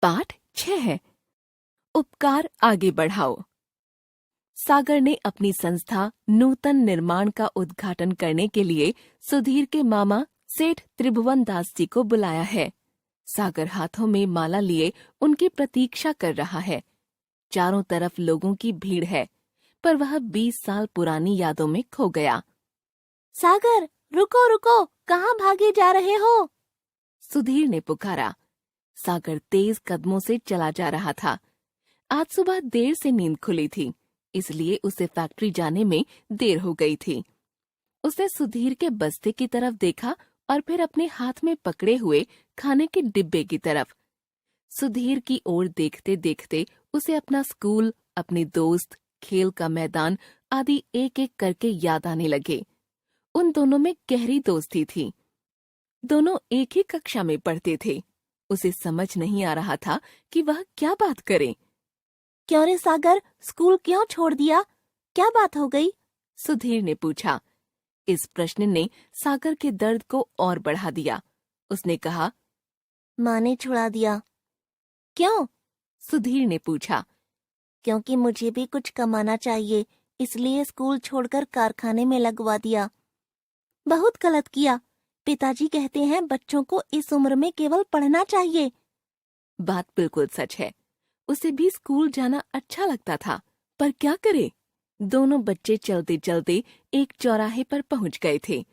पाठ 6 उपकार आगे बढ़ाओ। सागर ने अपनी संस्था नूतन निर्माण का उद्घाटन करने के लिए सुधीर के मामा सेठ त्रिभुवन दास जी को बुलाया है। सागर हाथों में माला लिए उनकी प्रतीक्षा कर रहा है। चारों तरफ लोगों की भीड़ है, पर वह 20 साल पुरानी यादों में खो गया। सागर, रुको रुको, कहाँ भागे जा रहे हो? सुधीर ने पुकारा। सागर तेज कदमों से चला जा रहा था। आज सुबह देर से नींद खुली थी, इसलिए उसे फैक्ट्री जाने में देर हो गई थी। उसने सुधीर के बस्ते की तरफ देखा और फिर अपने हाथ में पकड़े हुए खाने के डिब्बे की तरफ। सुधीर की ओर देखते देखते उसे अपना स्कूल, अपने दोस्त, खेल का मैदान आदि एक एक करके याद आने लगे। उन दोनों में गहरी दोस्ती थी। दोनों एक ही कक्षा में पढ़ते थे। उसे समझ नहीं आ रहा था कि वह क्या बात करे। क्यों रे सागर, स्कूल क्यों छोड़ दिया? क्या बात हो गई? सुधीर ने पूछा। इस प्रश्न ने सागर के दर्द को और बढ़ा दिया। उसने कहा, माँ ने छुड़ा दिया। क्यों? सुधीर ने पूछा। क्योंकि मुझे भी कुछ कमाना चाहिए, इसलिए स्कूल छोड़कर कारखाने में लगवा दिया। बहुत गलत किया। पिताजी कहते हैं बच्चों को इस उम्र में केवल पढ़ना चाहिए। बात बिल्कुल सच है। उसे भी स्कूल जाना अच्छा लगता था, पर क्या करे? दोनों बच्चे चलते चलते एक चौराहे पर पहुंच गए थे।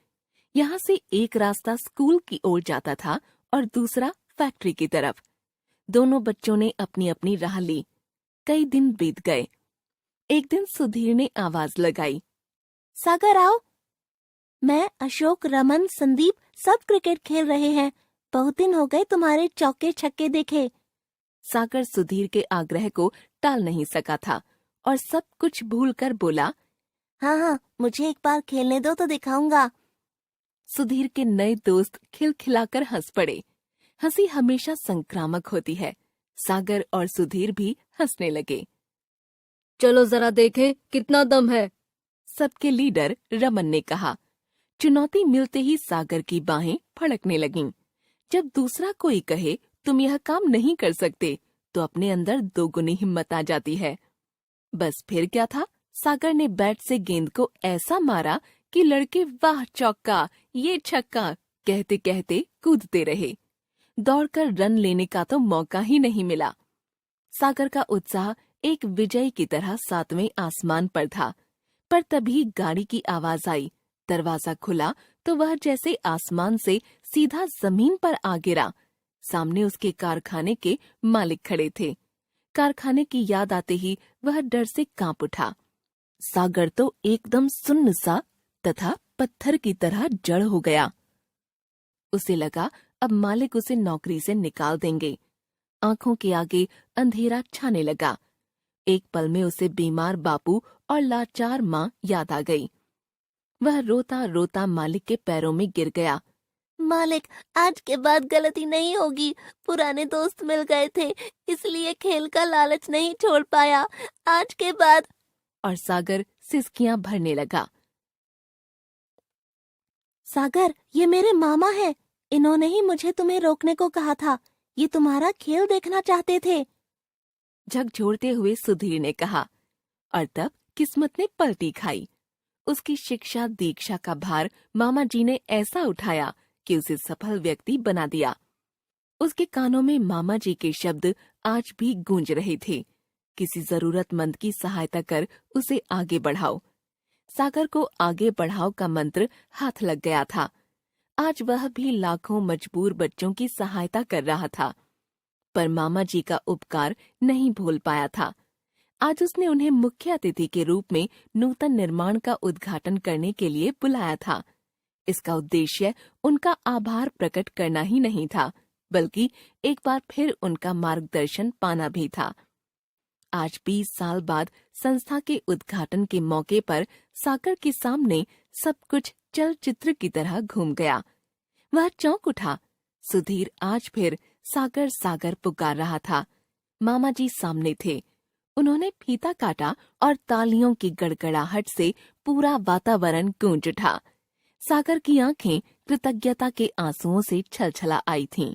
यहाँ से एक रास्ता स्कूल की ओर जाता था और दूसरा फैक्ट्री की तरफ। दोनों बच्चों ने अपनी अपनी राह ली। कई दिन बीत गए। एक दिन सुधीर ने आवाज लगाई, सागर आओ। मैं, अशोक, रमन, संदीप सब क्रिकेट खेल रहे हैं। बहुत दिन हो गए तुम्हारे चौके छक्के देखे। सागर सुधीर के आग्रह को टाल नहीं सका था और सब कुछ भूलकर बोला, हाँ हाँ, मुझे एक बार खेलने दो तो दिखाऊंगा। सुधीर के नए दोस्त खिलखिलाकर हंस पड़े। हंसी हमेशा संक्रामक होती है। सागर और सुधीर भी हंसने लगे। चलो जरा देखें कितना दम है, सबके लीडर रमन ने कहा। चुनौती मिलते ही सागर की बाहें फड़कने लगीं। जब दूसरा कोई कहे तुम यह काम नहीं कर सकते, तो अपने अंदर दोगुनी हिम्मत आ जाती है। बस फिर क्या था, सागर ने बैट से गेंद को ऐसा मारा कि लड़के वाह चौका, ये छक्का कहते कहते कूदते रहे। दौड़कर रन लेने का तो मौका ही नहीं मिला। सागर का उत्साह एक विजय की तरह सातवें आसमान पर था। पर तभी गाड़ी की आवाज आई। दरवाजा खुला तो वह जैसे आसमान से सीधा जमीन पर आ गिरा। सामने उसके कारखाने के मालिक खड़े थे। कारखाने की याद आते ही वह डर से कांप उठा। सागर तो एकदम सुन्न सा तथा पत्थर की तरह जड़ हो गया। उसे लगा अब मालिक उसे नौकरी से निकाल देंगे। आंखों के आगे अंधेरा छाने लगा। एक पल में उसे बीमार बापू और लाचार माँ याद आ गई। वह रोता रोता मालिक के पैरों में गिर गया। मालिक, आज के बाद गलती नहीं होगी। पुराने दोस्त मिल गए थे, इसलिए खेल का लालच नहीं छोड़ पाया। आज के बाद। और सागर सिसकियां भरने लगा। सागर, ये मेरे मामा हैं। इन्होंने ही मुझे तुम्हें रोकने को कहा था। ये तुम्हारा खेल देखना चाहते थे। झकझोरते हुए सुधीर ने कहा। और तब किस्मत ने पलटी खाई। उसकी शिक्षा दीक्षा का भार मामा जी ने ऐसा उठाया कि उसे सफल व्यक्ति बना दिया। उसके कानों में मामा जी के शब्द आज भी गूंज रहे थे। किसी जरूरतमंद की सहायता कर उसे आगे बढ़ाओ। सागर को आगे बढ़ाओ का मंत्र हाथ लग गया था। आज वह भी लाखों मजबूर बच्चों की सहायता कर रहा था। पर मामा जी का उपकार नहीं भूल पाया था। आज उसने उन्हें मुख्य अतिथि के रूप में नूतन निर्माण का उद्घाटन करने के लिए बुलाया था। इसका उद्देश्य उनका आभार प्रकट करना ही नहीं था, बल्कि एक बार फिर उनका मार्गदर्शन पाना भी था। आज 20 साल बाद संस्था के उद्घाटन के मौके पर सागर के सामने सब कुछ चलचित्र की तरह घूम गया। वह चौंक उठा। सुधीर आज फिर सागर सागर पुकार रहा था। मामा जी सामने थे। उन्होंने फीता काटा और तालियों की गड़गड़ाहट से पूरा वातावरण गूंज उठा। सागर की आंखें कृतज्ञता के आंसुओं से छलछला आई थीं।